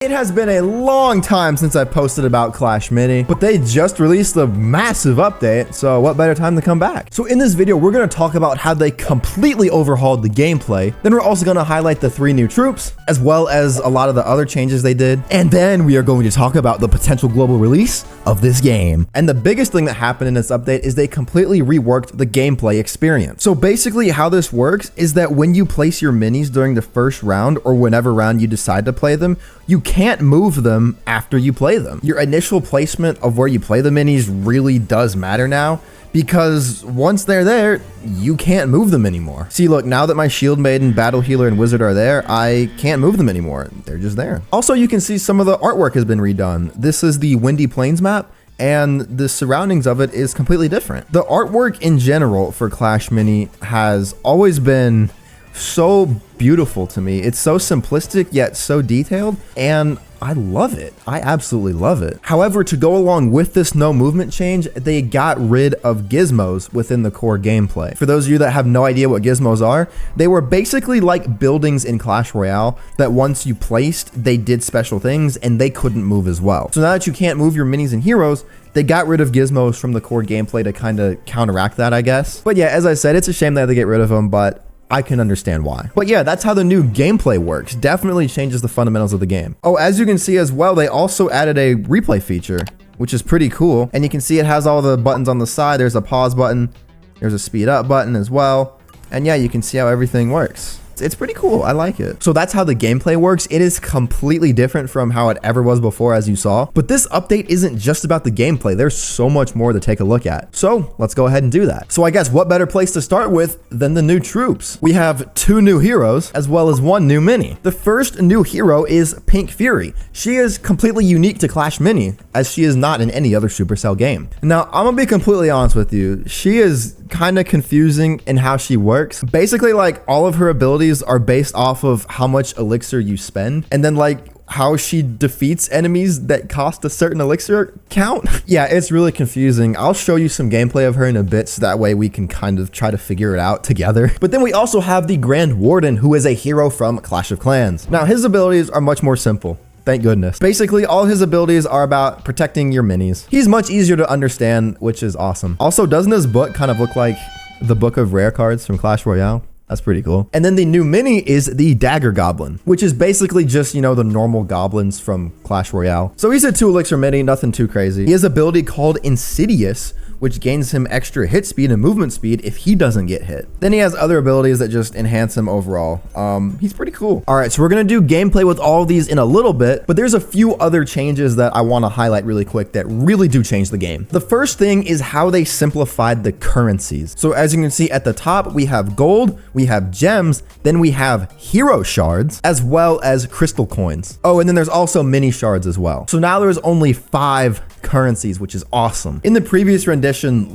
It has been a long time since I posted about Clash Mini, but they just released a massive update, so what better time to come back? So in this video, we're going to talk about how they completely overhauled the gameplay. Then we're also going to highlight the 3 new troops, as well as a lot of the other changes they did. And then we are going to talk about the potential global release of this game. And the biggest thing that happened in this update is they completely reworked the gameplay experience. So basically how this works is that when you place your minis during the first round or whenever round you decide to play them, you can't move them after you play them. Your initial placement of where you play the minis really does matter now, because once they're there, you can't move them anymore. See, look, now that my Shield Maiden, Battle Healer, and Wizard are there, I can't move them anymore. They're just there. Also, you can see some of the artwork has been redone. This is the Windy Plains map, and the surroundings of it is completely different. The artwork in general for Clash Mini has always been so beautiful to me. It's so simplistic yet so detailed, and I love it. I absolutely love it. However, to go along with this no movement change, they got rid of gizmos within the core gameplay. For those of you that have no idea what gizmos are, they were basically like buildings in Clash Royale that once you placed, they did special things and they couldn't move as well. So now that you can't move your minis and heroes, they got rid of gizmos from the core gameplay to kind of counteract that, I guess. But yeah, as I said, it's a shame they had to get rid of them, but I can understand why. But yeah, that's how the new gameplay works. Definitely changes the fundamentals of the game. Oh, as you can see as well, they also added a replay feature, which is pretty cool. And you can see it has all the buttons on the side. There's a pause button. There's a speed up button as well. And yeah, you can see how everything works. It's pretty cool. I like it. So that's how the gameplay works. It is completely different from how it ever was before, as you saw. But this update isn't just about the gameplay. There's so much more to take a look at. So let's go ahead and do that. So I guess what better place to start with than the new troops? We have 2 new heroes as well as 1 new mini. The first new hero is Pink Fury. She is completely unique to Clash Mini, as she is not in any other Supercell game. Now, I'm gonna be completely honest with you. She is kind of confusing in how she works. Basically, like, all of her abilities are based off of how much elixir you spend, and then like how she defeats enemies that cost a certain elixir count. Yeah, it's really confusing. I'll show you some gameplay of her in a bit so that way we can kind of try to figure it out together. But then we also have the Grand Warden, who is a hero from Clash of Clans. Now, his abilities are much more simple. Thank goodness. Basically, all his abilities are about protecting your minis. He's much easier to understand, which is awesome. Also, doesn't his book kind of look like the book of rare cards from Clash Royale? That's pretty cool. And then the new mini is the Dagger Goblin, which is basically just, you know, the normal goblins from Clash Royale. So he's a 2 elixir mini, nothing too crazy. He has an ability called Insidious, which gains him extra hit speed and movement speed if he doesn't get hit. Then he has other abilities that just enhance him overall. He's pretty cool. All right, so we're gonna do gameplay with all of these in a little bit, but there's a few other changes that I wanna highlight really quick that really do change the game. The first thing is how they simplified the currencies. So as you can see at the top, we have gold, we have gems, then we have hero shards, as well as crystal coins. Oh, and then there's also mini shards as well. So now there's only 5 currencies, which is awesome. In the previous rendition,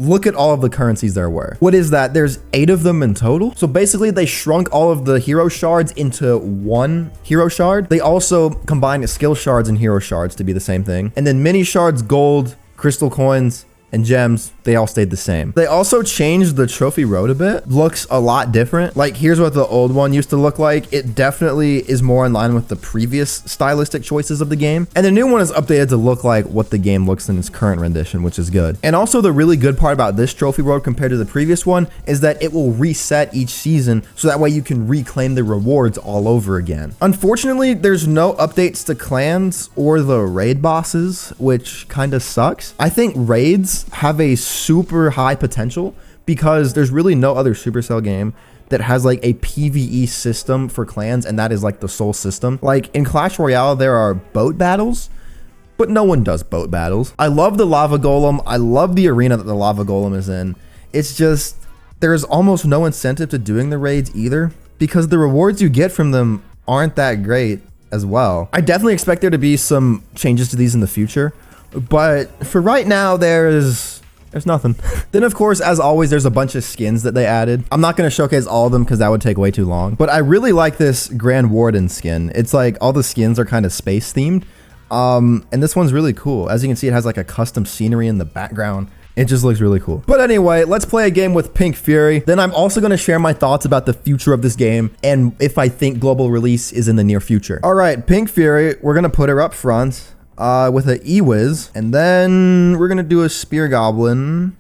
look at all of the currencies there were. What is that? There's 8 of them in total. So basically they shrunk all of the hero shards into 1 hero shard. They also combined skill shards and hero shards to be the same thing. And then mini shards, gold, crystal coins, and gems, they all stayed the same. They also changed the trophy road a bit. Looks a lot different. Like, here's what the old one used to look like. It definitely is more in line with the previous stylistic choices of the game. And the new one is updated to look like what the game looks in its current rendition, which is good. And also the really good part about this trophy road compared to the previous one is that it will reset each season, so that way you can reclaim the rewards all over again. Unfortunately, there's no updates to clans or the raid bosses, which kind of sucks. I think raids have a super high potential because there's really no other Supercell game that has like a PvE system for clans, and that is like the sole system. Like in Clash Royale, there are boat battles, but no one does boat battles. I love the lava golem. I love the arena that the lava golem is in. It's just, there's almost no incentive to doing the raids either, because the rewards you get from them aren't that great as well. I definitely expect there to be some changes to these in the future, but for right now, there's nothing. Then of course, as always, there's a bunch of skins that they added. I'm not going to showcase all of them because that would take way too long, but I really like this Grand Warden skin. It's like all the skins are kind of space themed. And this one's really cool. As you can see, it has like a custom scenery in the background. It just looks really cool. But anyway, let's play a game with Pink Fury. Then I'm also going to share my thoughts about the future of this game and if I think global release is in the near future. All right, Pink Fury, we're going to put her up front with an E-Wiz. And then we're going to do a Spear Goblin.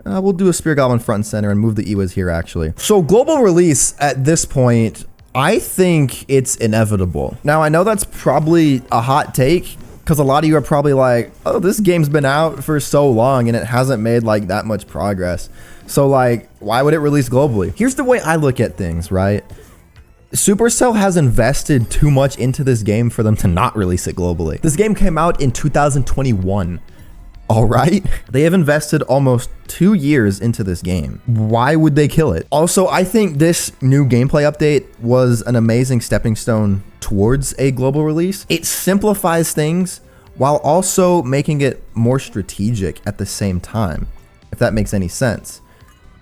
We'll do a Spear Goblin front and center and move the E-Wiz here, actually. So global release at this point, I think it's inevitable. Now, I know that's probably a hot take, because a lot of you are probably like, oh, this game's been out for so long and it hasn't made like that much progress. So like, why would it release globally? Here's the way I look at things, right? Supercell has invested too much into this game for them to not release it globally. This game came out in 2021. All right. They have invested almost 2 years into this game. Why would they kill it? Also, I think this new gameplay update was an amazing stepping stone towards a global release. It simplifies things while also making it more strategic at the same time, if that makes any sense.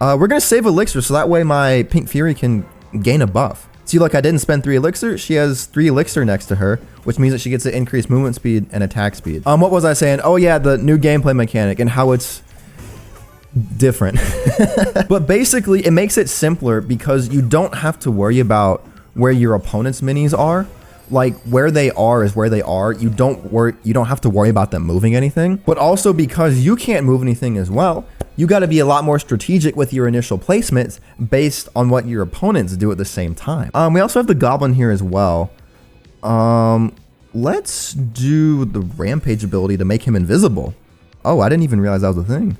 We're going to save Elixir so that way my Pink Fury can gain a buff. See, look, I didn't spend 3 Elixir. She has 3 Elixir next to her, which means that she gets an increased movement speed and attack speed. What was I saying? Oh yeah, the new gameplay mechanic and how it's different. But basically, it makes it simpler because you don't have to worry about where your opponent's minis are. Like, where they are is where they are. You don't have to worry about them moving anything. But also because you can't move anything as well, you got to be a lot more strategic with your initial placements based on what your opponents do at the same time. We also have the Goblin here as well. Let's do the Rampage ability to make him invisible. Oh, I didn't even realize that was a thing.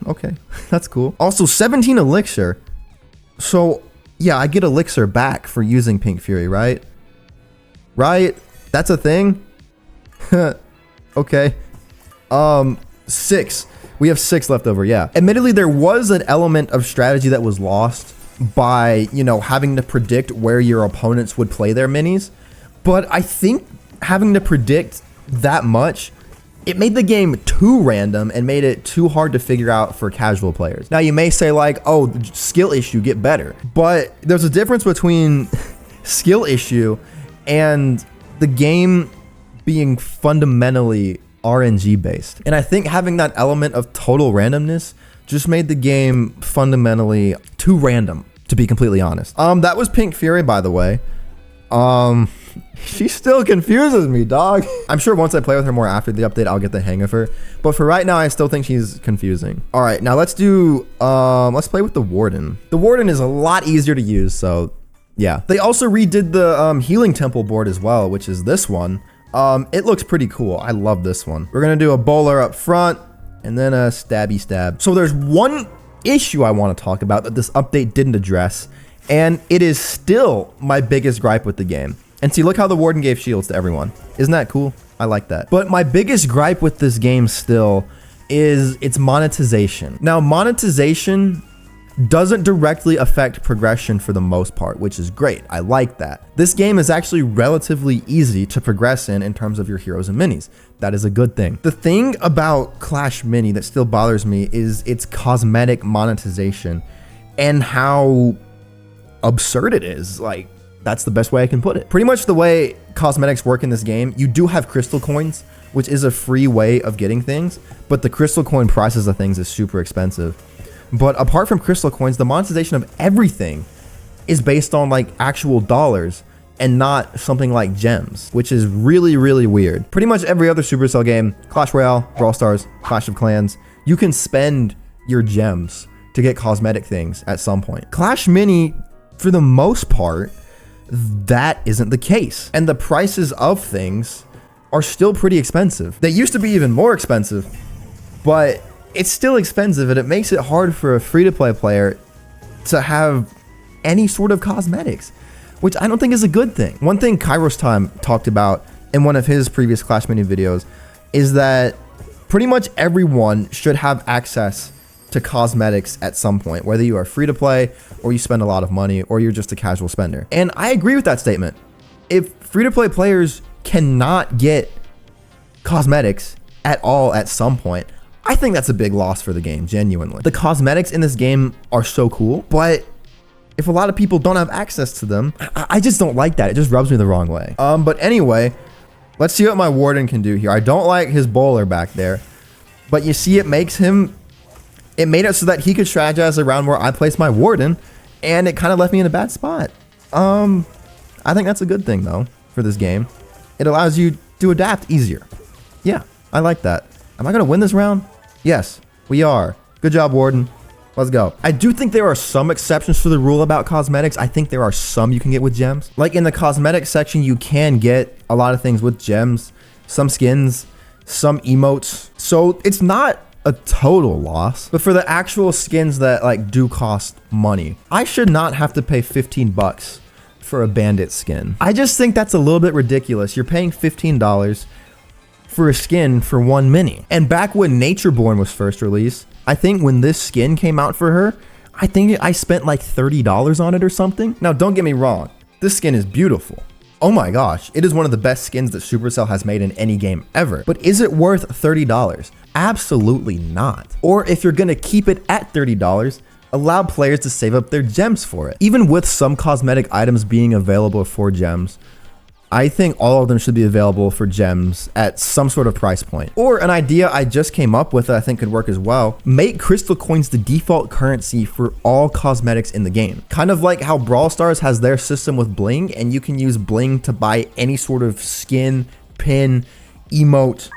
Okay, that's cool. Also, 17 Elixir. So, yeah, I get Elixir back for using Pink Fury, right? Right? That's a thing? Okay. 6. We have 6 left over, yeah. Admittedly, there was an element of strategy that was lost by, you know, having to predict where your opponents would play their minis. But I think having to predict that much, it made the game too random and made it too hard to figure out for casual players. Now, you may say like, oh, the skill issue, get better. But there's a difference between skill issue and the game being fundamentally RNG based. And I think having that element of total randomness just made the game fundamentally too random, to be completely honest. That was Pink Fury, by the way. She still confuses me, dog. I'm sure once I play with her more after the update, I'll get the hang of her. But for right now, I still think she's confusing. All right, now let's play with the Warden. The Warden is a lot easier to use, so yeah. They also redid the Healing Temple board as well, which is this one. It looks pretty cool. I love this one. We're gonna do a bowler up front and then a stabby stab. So there's one issue I want to talk about that this update didn't address, and it is still my biggest gripe with the game. And see, look how the Warden gave shields to everyone. Isn't that cool? I like that. But my biggest gripe with this game still is its monetization. Now, monetization doesn't directly affect progression for the most part, which is great. I like that. This game is actually relatively easy to progress in terms of your heroes and minis. That is a good thing. The thing about Clash Mini that still bothers me is its cosmetic monetization and how absurd it is. Like, that's the best way I can put it. Pretty much the way cosmetics work in this game, you do have crystal coins, which is a free way of getting things, but the crystal coin prices of things is super expensive. But apart from crystal coins, the monetization of everything is based on like actual dollars and not something like gems, which is really, really weird. Pretty much every other Supercell game, Clash Royale, Brawl Stars, Clash of Clans, you can spend your gems to get cosmetic things at some point. Clash Mini, for the most part, that isn't the case. And the prices of things are still pretty expensive. They used to be even more expensive, but it's still expensive, and it makes it hard for a free-to-play player to have any sort of cosmetics, which I don't think is a good thing. One thing Kairos Time talked about in one of his previous Clash Mini videos is that pretty much everyone should have access to cosmetics at some point, whether you are free-to-play or you spend a lot of money or you're just a casual spender. And I agree with that statement. If free-to-play players cannot get cosmetics at all at some point, I think that's a big loss for the game, genuinely. The cosmetics in this game are so cool, but if a lot of people don't have access to them, I just don't like that. It just rubs me the wrong way. But anyway, let's see what my Warden can do here. I don't like his bowler back there, but you see it makes him It made it so that he could strategize around where I placed my warden, and it kind of left me in a bad spot. I think that's a good thing though for this game. It allows you to adapt easier. Yeah, I like that. Am I gonna win this round? Yes, we are. Good job, warden. Let's go. I do think there are some exceptions to the rule about cosmetics. I think there are some you can get with gems. Like in the cosmetic section, you can get a lot of things with gems, some skins, some emotes. So it's not a total loss, but for the actual skins that like do cost money, I should not have to pay 15 bucks for a bandit skin. I just think that's a little bit ridiculous. You're paying $15 for a skin for one mini. And back when Natureborn was first released, I think when this skin came out for her, I think I spent like $30 on it or something. Now, don't get me wrong. This skin is beautiful. Oh my gosh, it is one of the best skins that Supercell has made in any game ever. But is it worth $30? Absolutely not. Or if you're gonna keep it at $30, allow players to save up their gems for it. Even with some cosmetic items being available for gems, I think all of them should be available for gems at some sort of price point. Or an idea I just came up with that I think could work as well, make crystal coins the default currency for all cosmetics in the game. Kind of like how Brawl Stars has their system with bling, and you can use bling to buy any sort of skin, pin, emote,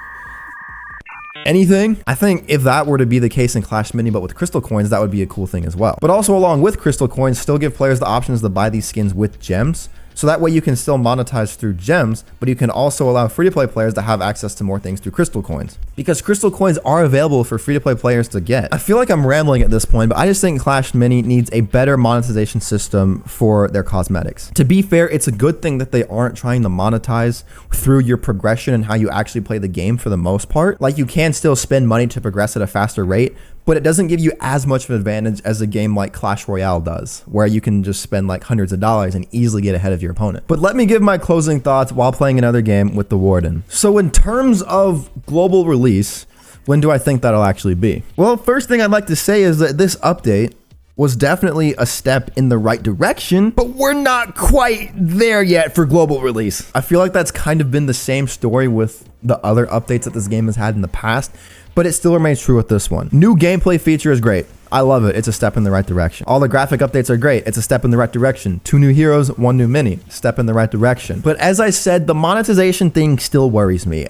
anything. I think if that were to be the case in Clash Mini, but with crystal coins, that would be a cool thing as well. But also along with crystal coins, still give players the options to buy these skins with gems. So that way you can still monetize through gems, but you can also allow free-to-play players to have access to more things through crystal coins. Because crystal coins are available for free-to-play players to get. I feel like I'm rambling at this point, but I just think Clash Mini needs a better monetization system for their cosmetics. To be fair, it's a good thing that they aren't trying to monetize through your progression and how you actually play the game for the most part. Like, you can still spend money to progress at a faster rate, but it doesn't give you as much of an advantage as a game like Clash Royale does, where you can just spend like hundreds of dollars and easily get ahead of your opponent. But let me give my closing thoughts while playing another game with the Warden. So in terms of global release, when do I think that'll actually be? Well, first thing I'd like to say is that this update was definitely a step in the right direction, but we're not quite there yet for global release. I feel like that's kind of been the same story with the other updates that this game has had in the past, but it still remains true with this one. New gameplay feature is great. I love it. It's a step in the right direction. All the graphic updates are great. It's a step in the right direction. 2 new heroes, 1 new mini. Step in the right direction. But as I said, the monetization thing still worries me.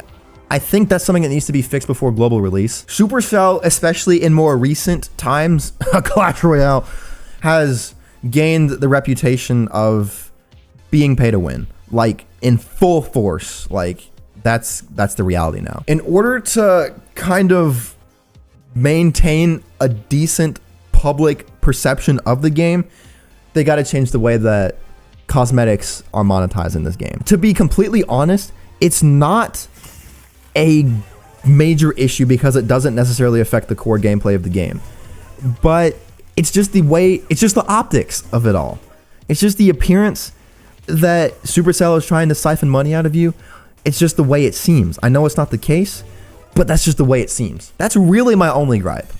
I think that's something that needs to be fixed before global release. Supercell, especially in more recent times, Clash Royale has gained the reputation of being pay to win, like in full force. Like that's the reality now. In order to kind of maintain a decent public perception of the game, they got to change the way that cosmetics are monetized in this game. To be completely honest, it's not a major issue because it doesn't necessarily affect the core gameplay of the game, but it's just the way, it's just the optics of it all. It's just the appearance that Supercell is trying to siphon money out of you. It's just the way it seems. I know it's not the case, but that's just the way it seems. That's really my only gripe,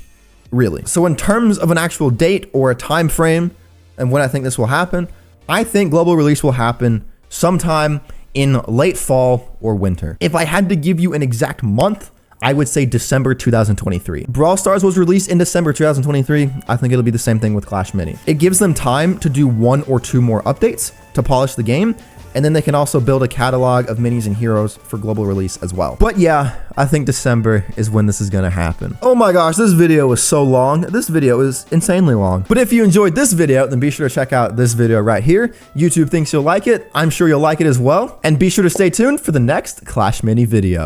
really. So in terms of an actual date or a time frame and when I think this will happen, I think global release will happen sometime in late fall or winter. If I had to give you an exact month, I would say December 2023. Brawl Stars was released in December 2023. I think it'll be the same thing with Clash Mini. It gives them time to do 1 or 2 more updates to polish the game, and then they can also build a catalog of minis and heroes for global release as well. But yeah, I think December is when this is gonna happen. Oh my gosh, this video was so long. This video is insanely long. But if you enjoyed this video, then be sure to check out this video right here. YouTube thinks you'll like it. I'm sure you'll like it as well. And be sure to stay tuned for the next Clash Mini video.